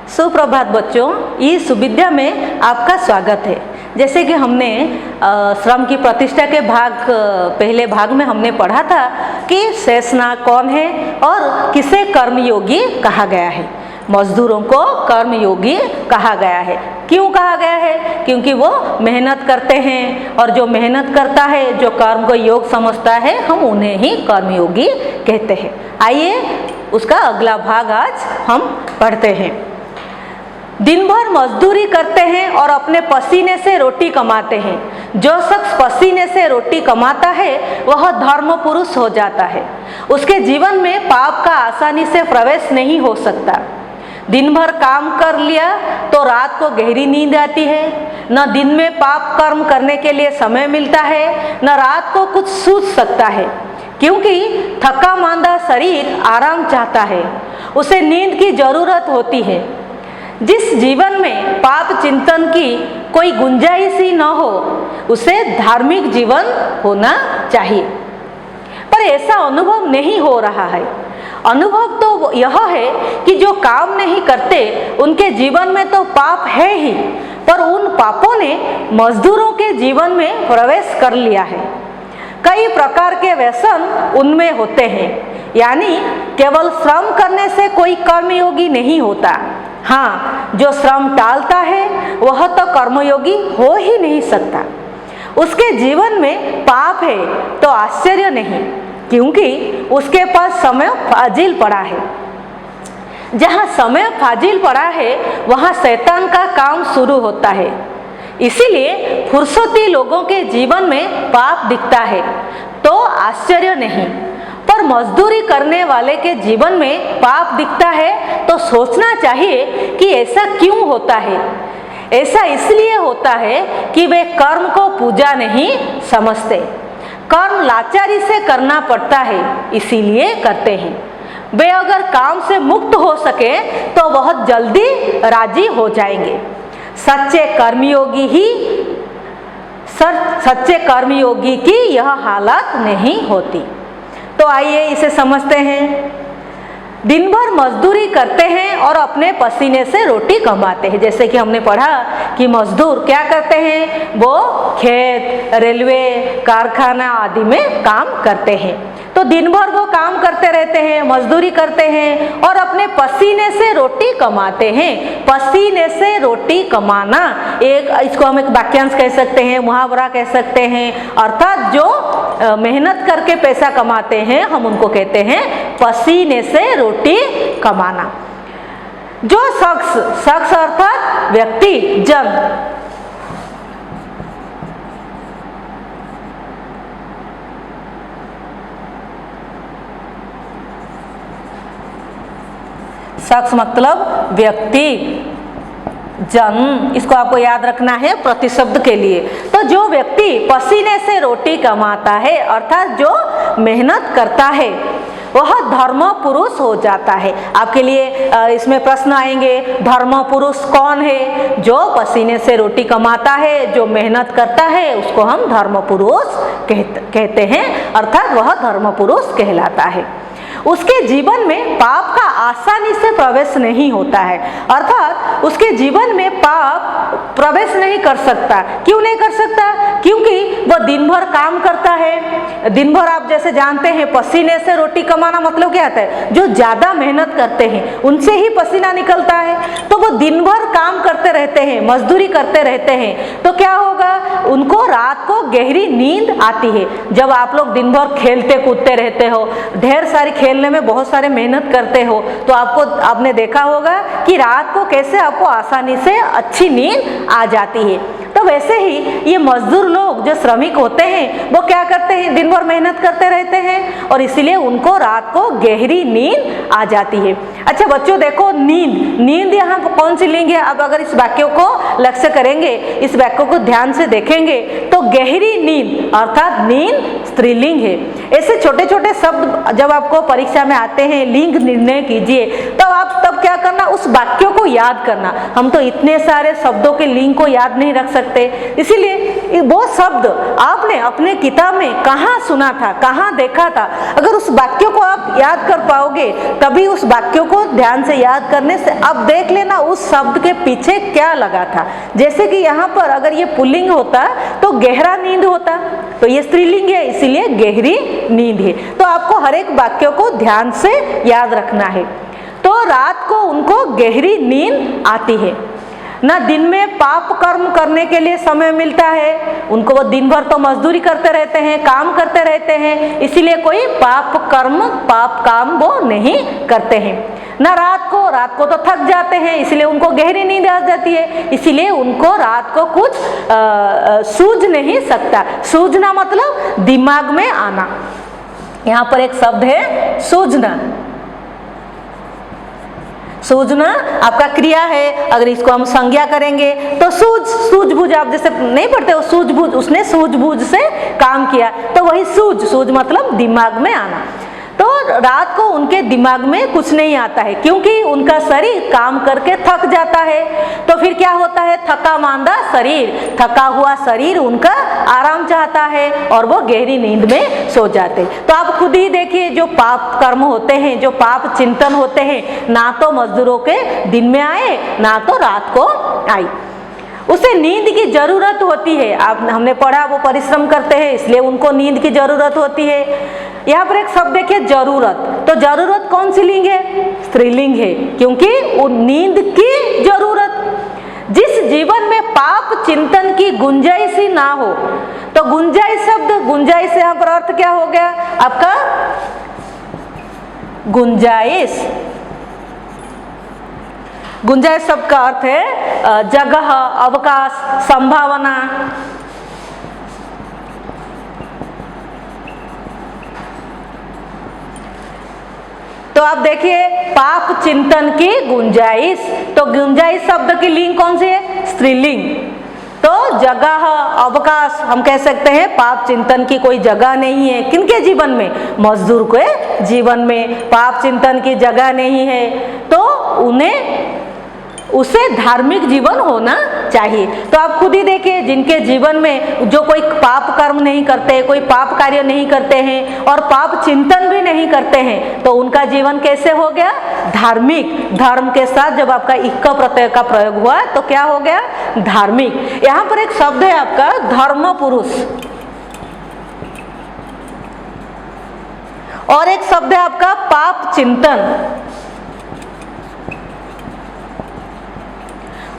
सुप्रभात बच्चों, इस विद्या में आपका स्वागत है। जैसे कि हमने श्रम की प्रतिष्ठा के पहले भाग में हमने पढ़ा था कि शेषनाग कौन है और किसे कर्मयोगी कहा गया है। मजदूरों को कर्मयोगी कहा गया है। क्यों कहा गया है? क्योंकि वो मेहनत करते हैं और जो मेहनत करता है, जो कर्म को योग समझता है, हम उन्हें ही कर्मयोगी कहते हैं। आइए उसका अगला भाग आज हम पढ़ते हैं। दिन भर मजदूरी करते हैं और अपने पसीने से रोटी कमाते हैं। जो शख्स पसीने से रोटी कमाता है वह धर्म पुरुष हो जाता है। उसके जीवन में पाप का आसानी से प्रवेश नहीं हो सकता। दिन भर काम कर लिया तो रात को गहरी नींद आती है। न दिन में पाप कर्म करने के लिए समय मिलता है, न रात को कुछ सूझ सकता है, क्योंकि थका मांदा शरीर आराम चाहता है। उसे नींद की जरूरत होती है। जिस जीवन में पाप चिंतन की कोई गुंजाइश ही न हो, उसे धार्मिक जीवन होना चाहिए, पर ऐसा अनुभव नहीं हो रहा है। अनुभव तो यह है कि जो काम नहीं करते उनके जीवन में तो पाप है ही, पर उन पापों ने मजदूरों के जीवन में प्रवेश कर लिया है। कई प्रकार के व्यसन उनमें होते हैं, यानी केवल श्रम करने से कोई कर्मयोगी नहीं होता। हाँ, जो श्रम टालता है वह तो कर्मयोगी हो ही नहीं सकता। उसके जीवन में पाप है तो आश्चर्य नहीं, क्योंकि उसके पास समय फाजिल पड़ा है। जहाँ समय फाजिल पड़ा है वहाँ शैतान का काम शुरू होता है। इसीलिए फुर्सती लोगों के जीवन में पाप दिखता है तो आश्चर्य नहीं, पर मजदूरी करने वाले के जीवन में पाप दिखता है तो सोचना चाहिए कि ऐसा क्यों होता है। ऐसा इसलिए होता है कि वे कर्म को पूजा नहीं समझते। कर्म लाचारी से करना पड़ता है, इसीलिए करते हैं। वे अगर काम से मुक्त हो सके तो बहुत जल्दी राजी हो जाएंगे। सच्चे कर्मयोगी की यह हालत नहीं होती। तो आइए इसे समझते हैं। दिन भर मजदूरी करते हैं और अपने पसीने से रोटी कमाते हैं। जैसे कि हमने पढ़ा कि मजदूर क्या करते हैं, वो खेत, रेलवे, कारखाना आदि में काम करते हैं। तो दिन भर वो काम करते रहते हैं, मजदूरी करते हैं और अपने पसीने से रोटी कमाते हैं। पसीने से रोटी कमाना, इसको हम एक वाक्यांश कह सकते हैं, मुहावरा कह सकते हैं। अर्थात जो मेहनत करके पैसा कमाते हैं, हम उनको कहते हैं पसीने से रोटी कमाना। जो शख्स अर्थात व्यक्ति, जन, शख्स मतलब व्यक्ति, जन, इसको आपको याद रखना है प्रतिशब्द के लिए। तो जो व्यक्ति पसीने से रोटी कमाता है अर्थात जो मेहनत करता है वह धर्म पुरुष हो जाता है। आपके लिए इसमें प्रश्न आएंगे, धर्म पुरुष कौन है? जो पसीने से रोटी कमाता है, जो मेहनत करता है, उसको हम धर्म पुरुष कहते हैं, अर्थात वह धर्म पुरुष कहलाता है। उसके जीवन में पाप का आसानी से प्रवेश नहीं होता है, अर्थात उसके जीवन में पाप प्रवेश नहीं कर सकता। क्यों नहीं कर सकता? क्योंकि वह दिन भर काम करता है। दिन भर आप जैसे जानते हैं, पसीने से रोटी कमाना मतलब क्या होता है? जो ज्यादा मेहनत करते हैं उनसे ही पसीना निकलता है। तो वो दिन भर काम करते रहते हैं, मजदूरी करते रहते हैं, तो क्या होगा? उनको रात को गहरी नींद आती है। जब आप लोग दिन भर खेलते कूदते रहते हो, ढेर सारी खेलने में बहुत सारे मेहनत करते हो, तो आपने देखा होगा कि रात को कैसे आपको आसानी से अच्छी नींद आ जाती है। तो वैसे ही ये मजदूर लोग जो श्रमिक होते हैं वो क्या करते हैं? दिन भर मेहनत करते रहते हैं और इसीलिए उनको रात को गहरी नींद आ जाती है। अच्छा बच्चों देखो, नींद यहाँ कौन सी लिंग है? अब अगर इस वाक्य को लक्ष्य करेंगे, इस वाक्य को ध्यान से देखेंगे तो गहरी नींद अर्थात नींद स्त्रीलिंग है। ऐसे छोटे छोटे शब्द जब आपको परीक्षा में आते हैं, लिंग निर्णय कीजिए, तब क्या करना, उस वाक्यों को याद करना। हम तो इतने सारे शब्दों के लिंग को याद नहीं रख सकते, इसीलिए वो शब्द आपने अपने किताब में कहाँ सुना था, कहाँ देखा था, अगर उस वाक्य को आप याद कर पाओगे तभी उस वाक्य को ध्यान से याद करने से अब देख लेना उस शब्द के पीछे क्या लगा था। जैसे कि यहाँ पर अगर ये पुल्लिंग होता तो गहरा नींद होता, तो ये स्त्रीलिंग है इसीलिए गहरी नींद है। तो आपको हर एक वाक्य को ध्यान से याद रखना है। तो रात को उनको गहरी नींद आती है, ना दिन में पाप कर्म करने के लिए समय मिलता है, उनको वो दिन भर तो मजदूरी करते रहते हैं, काम करते रहते हैं, इसीलिए कोई पाप कर्म पाप काम वो नहीं करते हैं। ना रात को तो थक जाते हैं इसलिए उनको गहरी नींद आ जाती है, इसीलिए उनको रात को कुछ सूझ नहीं सकता। सूझना मतलब दिमाग में आना। यहाँ पर एक शब्द है सूझना। सूझना आपका क्रिया है, अगर इसको हम संज्ञा करेंगे तो सूझबूझ, आप जैसे नहीं पढ़ते हो सूझबूझ, उसने सूझबूझ से काम किया, तो वही सूझ मतलब दिमाग में आना। तो रात को उनके दिमाग में कुछ नहीं आता है क्योंकि उनका शरीर काम करके थक जाता है। तो फिर क्या होता है, थका मांदा शरीर, थका हुआ शरीर उनका आराम चाहता है और वो गहरी नींद में सो जाते। तो आप खुद ही देखिए, जो पाप कर्म होते हैं, जो पाप चिंतन होते हैं, ना तो मजदूरों के दिन में आए ना तो रात को आई, उसे नींद की जरूरत होती है। हमने पढ़ा वो परिश्रम करते हैं इसलिए उनको नींद की जरूरत होती है। यहाँ पर एक शब्द देखिए जरूरत, तो जरूरत कौन सी लिंग है, स्त्रीलिंग है, क्योंकि वो नींद की जरूरत। जिस जीवन में पाप चिंतन की गुंजाइश ही ना हो, तो गुंजाइश शब्द, गुंजाइश यहाँ पर अर्थ क्या हो गया आपका, गुंजाइश। गुंजाइश शब्द का अर्थ है जगह, अवकाश, संभावना। तो आप देखिए पाप चिंतन की गुंजाइश, तो गुंजाइश शब्द की लिंग कौन सी है, स्त्रीलिंग। तो जगह, अवकाश, हम कह सकते हैं पाप चिंतन की कोई जगह नहीं है। किनके जीवन में, मजदूर के जीवन में पाप चिंतन की जगह नहीं है, तो उसे धार्मिक जीवन होना चाहिए। तो आप खुद ही देखिए, जिनके जीवन में जो कोई पाप कर्म नहीं करते, कोई पाप कार्य नहीं करते हैं और पाप चिंतन भी नहीं करते हैं, तो उनका जीवन कैसे हो गया, धार्मिक। धर्म के साथ जब आपका इक्क प्रत्यय का प्रयोग हुआ तो क्या हो गया, धार्मिक। यहाँ पर एक शब्द है आपका धर्म पुरुष, और एक शब्द है आपका पाप चिंतन,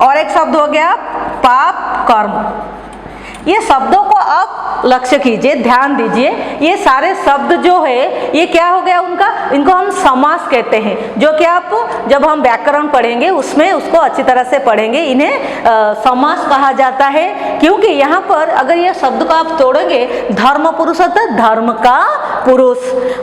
और एक शब्द हो गया पाप कर्म। ये शब्दों को आप लक्ष्य कीजिए, ध्यान दीजिए। ये सारे शब्द जो है ये क्या हो गया उनका, इनको हम समास कहते हैं, जो कि आप जब हम व्याकरण पढ़ेंगे उसमें उसको अच्छी तरह से पढ़ेंगे। इन्हें समास कहा जाता है क्योंकि यहाँ पर अगर ये शब्द को आप तोड़ेंगे, धर्म पुरुष अर्थात धर्म का पुरुष,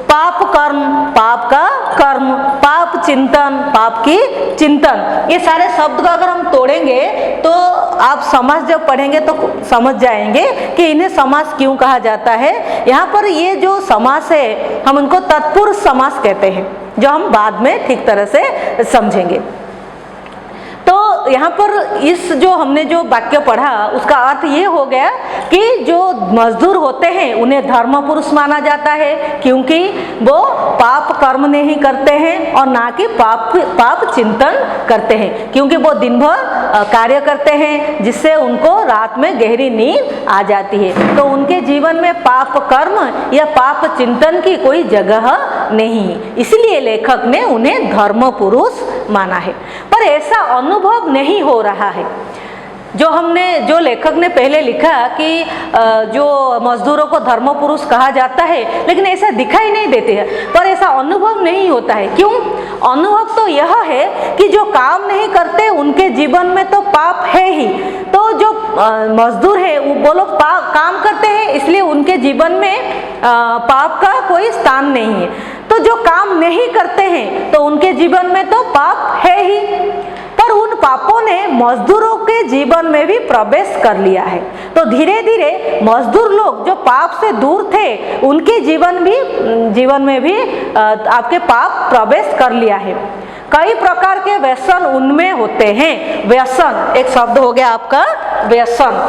पाप कर्म पाप का कर्म, पाप चिंतन पाप की चिंतन, ये सारे शब्द को अगर हम तोड़ेंगे तो आप समास जब पढ़ेंगे तो समझ जाएंगे कि इन्हें समास क्यों कहा जाता है। यहाँ पर ये जो समास है हम उनको तत्पुरुष समास कहते हैं, जो हम बाद में ठीक तरह से समझेंगे। तो यहाँ पर इस जो हमने जो वाक्य पढ़ा उसका अर्थ ये हो गया कि जो मजदूर होते हैं उन्हें धर्म पुरुष माना जाता है क्योंकि वो पाप कर्म नहीं करते हैं और ना कि पाप चिंतन करते हैं, क्योंकि वो दिन भर कार्य करते हैं जिससे उनको रात में गहरी नींद आ जाती है। तो उनके जीवन में पाप कर्म या पाप चिंतन की कोई जगह नहीं, इसलिए लेखक ने उन्हें धर्म पुरुष माना है। पर ऐसा अनुभव नहीं हो रहा है। जो लेखक ने पहले लिखा कि जो मजदूरों को धर्म पुरुष कहा जाता है, लेकिन ऐसा दिखाई नहीं देते हैं, पर ऐसा अनुभव नहीं होता है। क्यों? अनुभव तो यह है कि जो काम नहीं करते उनके जीवन में तो पाप है ही। तो जो मजदूर है वो लोग काम करते हैं इसलिए उनके जीवन में पाप का कोई स्थान नहीं है। तो जो काम नहीं करते हैं तो उनके जीवन में तो पाप है ही, पर उन पापों ने मजदूरों के जीवन में भी प्रवेश कर लिया है। तो धीरे धीरे मजदूर लोग जो पाप से दूर थे उनके जीवन में भी आपके पाप प्रवेश कर लिया है। कई प्रकार के व्यसन उनमें होते हैं। व्यसन एक शब्द हो गया आपका व्यसन।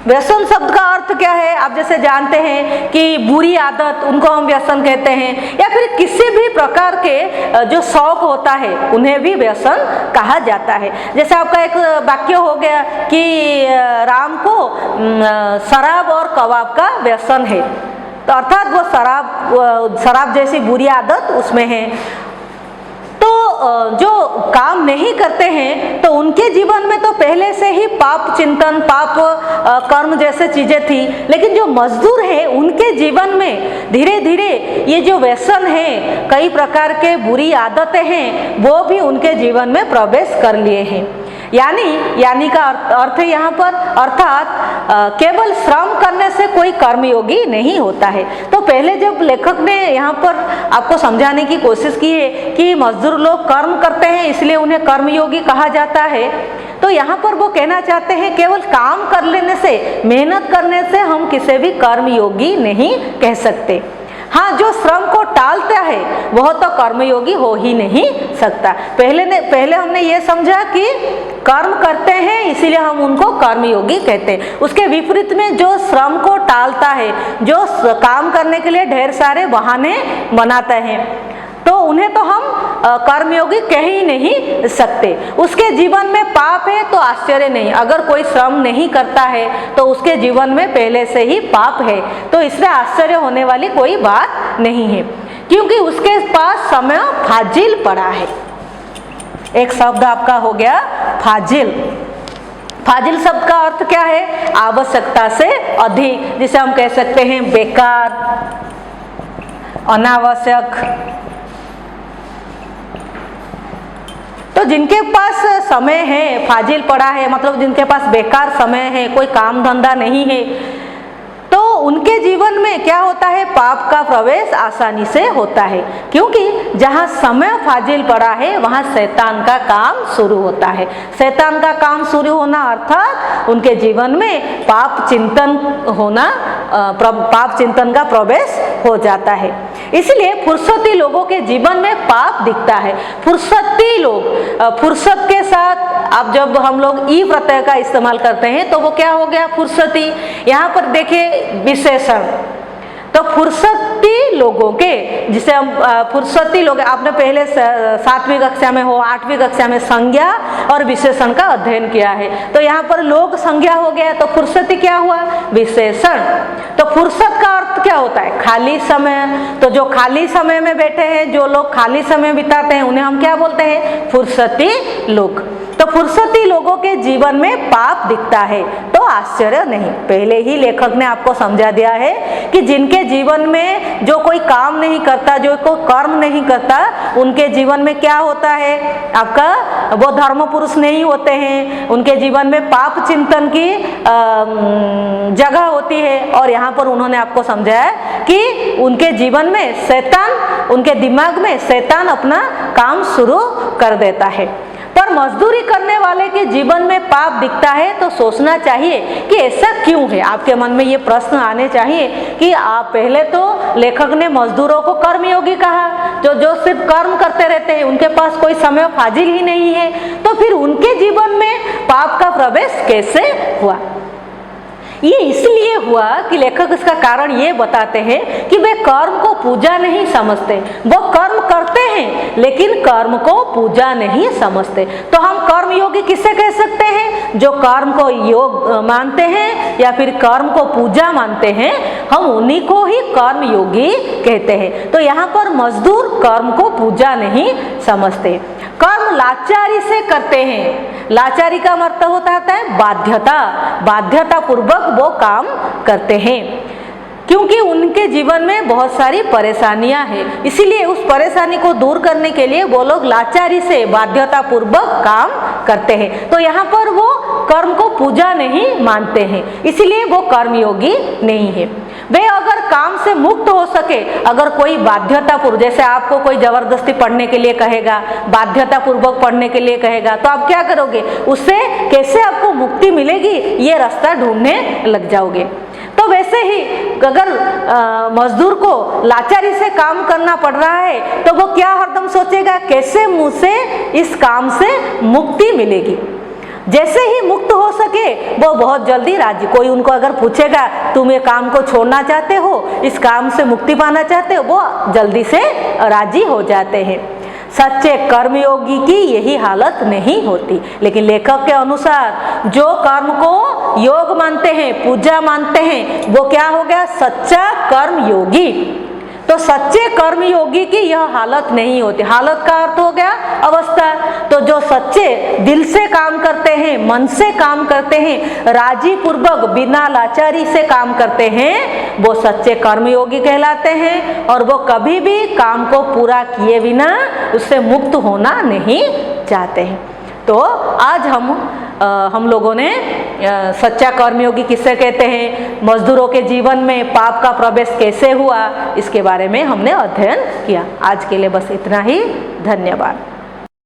व्यसन शब्द का अर्थ क्या है? आप जैसे जानते हैं कि बुरी आदत, उनको हम व्यसन कहते हैं, या फिर किसी भी प्रकार के जो शौक होता है उन्हें भी व्यसन कहा जाता है। जैसे आपका एक वाक्य हो गया कि राम को शराब और कबाब का व्यसन है, तो अर्थात वो शराब जैसी बुरी आदत उसमें है। तो जो काम नहीं करते हैं तो उनके जीवन में तो पहले से ही पाप चिंतन, पाप कर्म जैसे चीजें थी, लेकिन जो मजदूर हैं उनके जीवन में धीरे धीरे ये जो व्यसन है, कई प्रकार के बुरी आदतें हैं, वो भी उनके जीवन में प्रवेश कर लिए हैं। यानी का अर्थ है यहाँ पर, अर्थात केवल श्रम करने से कोई कर्मयोगी नहीं होता है। तो पहले जब लेखक ने यहाँ पर आपको समझाने की कोशिश की है कि मजदूर लोग कर्म करते हैं इसलिए उन्हें कर्मयोगी कहा जाता है, तो यहाँ पर वो कहना चाहते हैं केवल काम कर लेने से, मेहनत करने से हम किसी भी कर्मयोगी नहीं कह सकते। हाँ, जो श्रम को टालता है वह तो कर्मयोगी हो ही नहीं सकता। पहले हमने ये समझा कि कर्म करते हैं इसीलिए हम उनको कर्मयोगी कहते हैं। उसके विपरीत में जो श्रम को टालता है, जो काम करने के लिए ढेर सारे बहाने बनाते हैं, तो उन्हें तो हम कर्मयोगी कह ही नहीं सकते। उसके जीवन में पाप है तो आश्चर्य नहीं, अगर कोई श्रम नहीं करता है तो उसके जीवन में पहले से ही पाप है, तो इसमें आश्चर्य होने वाली कोई बात नहीं है, क्योंकि उसके पास समय फाजिल पड़ा है। एक शब्द आपका हो गया फाजिल। फाजिल शब्द का अर्थ क्या है? आवश्यकता से अधिक, जिसे हम कह सकते हैं बेकार, अनावश्यक। तो जिनके पास समय है, फाजिल पड़ा है, मतलब जिनके पास बेकार समय है, कोई काम धंधा नहीं है, तो उनके जीवन में क्या होता है? पाप का प्रवेश आसानी से होता है, क्योंकि जहाँ समय फाजिल पड़ा है वहाँ शैतान का काम शुरू होता है। शैतान का काम शुरू होना अर्थात उनके जीवन में पाप चिंतन होना, पाप चिंतन का प्रवेश हो जाता है। इसलिए फुर्सती लोगों के जीवन में पाप दिखता है। फुर्सती लोग, फुर्सत के साथ अब जब हम लोग ई प्रत्यय का इस्तेमाल करते हैं तो वो क्या हो गया? फुर्सती। यहाँ पर देखिए विशेषण, तो फुर्सती लोगों के, जिसे हम फुर्सती लोग, आपने पहले 7वीं कक्षा में हो, 8वीं कक्षा में संज्ञा और विशेषण का अध्ययन किया है, तो यहाँ पर लोग संज्ञा हो गया, तो फुर्सती क्या हुआ? विशेषण। तो फुर्सत का अर्थ क्या होता है? खाली समय। तो जो खाली समय में बैठे हैं, जो लोग खाली समय बिताते हैं, उन्हें हम क्या बोलते हैं? फुर्सती लोग। तो फुर्सती लोगों के जीवन में पाप दिखता है तो आश्चर्य नहीं। पहले ही लेखक ने आपको समझा दिया है कि जिनके जीवन में जो कोई काम नहीं करता, जो कोई कर्म नहीं करता, उनके जीवन में क्या होता है? आपका वो धर्म पुरुष नहीं होते हैं, उनके जीवन में पाप चिंतन की जगह होती है। और यहाँ पर उन्होंने आपको समझाया कि उनके जीवन में शैतान, उनके दिमाग में शैतान अपना काम शुरू कर देता है। पर मजदूरी करने वाले के जीवन में पाप दिखता है तो सोचना चाहिए कि ऐसा क्यों है। आपके मन में ये प्रश्न आने चाहिए कि आप, पहले तो लेखक ने मजदूरों को कर्मयोगी कहा, जो सिर्फ कर्म करते रहते हैं, उनके पास कोई समय फाजिल ही नहीं है, तो फिर उनके जीवन में पाप का प्रवेश कैसे हुआ? ये इसलिए हुआ कि लेखक इसका कारण ये बताते हैं कि वे कर्म को पूजा नहीं समझते। वो कर्म करते हैं लेकिन कर्म को पूजा नहीं समझते। तो हम कर्मयोगी किसे कह सकते हैं? जो कर्म को योग मानते हैं या फिर कर्म को पूजा मानते हैं, हम उन्हीं को ही कर्मयोगी कहते हैं। तो यहाँ पर मजदूर कर्म को पूजा नहीं समझते, कर्म लाचारी से करते हैं। लाचारी का मतलब होता है बाध्यता, बाध्यता पूर्वक वो काम करते हैं, क्योंकि उनके जीवन में बहुत सारी परेशानियां हैं। इसीलिए उस परेशानी को दूर करने के लिए वो लोग लाचारी से, बाध्यता पूर्वक काम करते हैं। तो यहाँ पर वो कर्म को पूजा नहीं मानते हैं, इसीलिए वो कर्मयोगी नहीं है। वे अगर काम से मुक्त हो सके, अगर कोई बाध्यता पूर्वक, जैसे आपको कोई जबरदस्ती पढ़ने के लिए कहेगा, बाध्यता पूर्वक पढ़ने के लिए कहेगा, तो आप क्या करोगे? उससे कैसे आपको मुक्ति मिलेगी, ये रास्ता ढूंढने लग जाओगे। तो वैसे ही अगर मजदूर को लाचारी से काम करना पड़ रहा है तो वो क्या हरदम सोचेगा? कैसे मुझसे इस काम से मुक्ति मिलेगी। जैसे ही मुक्त हो सके वो बहुत जल्दी राजी। कोई उनको अगर पूछेगा तुम ये काम को छोड़ना चाहते हो, इस काम से मुक्ति पाना चाहते हो, वो जल्दी से राजी हो जाते हैं। सच्चे कर्मयोगी की यही हालत नहीं होती। लेकिन लेखक के अनुसार जो कर्म को योग मानते हैं, पूजा मानते हैं, वो क्या हो गया? सच्चा कर्मयोगी। तो सच्चे कर्मयोगी की यह हालत नहीं होती। हालत का अर्थ हो गया अवस्था। तो जो सच्चे दिल से काम करते हैं, मन से काम करते हैं, राजी पूर्वक बिना लाचारी से काम करते हैं, वो सच्चे कर्मयोगी कहलाते हैं। और वो कभी भी काम को पूरा किए बिना उससे मुक्त होना नहीं चाहते हैं। तो आज हम लोगों ने सच्चा कर्मयोगी किसे कहते हैं, मजदूरों के जीवन में पाप का प्रवेश कैसे हुआ, इसके बारे में हमने अध्ययन किया। आज के लिए बस इतना ही। धन्यवाद।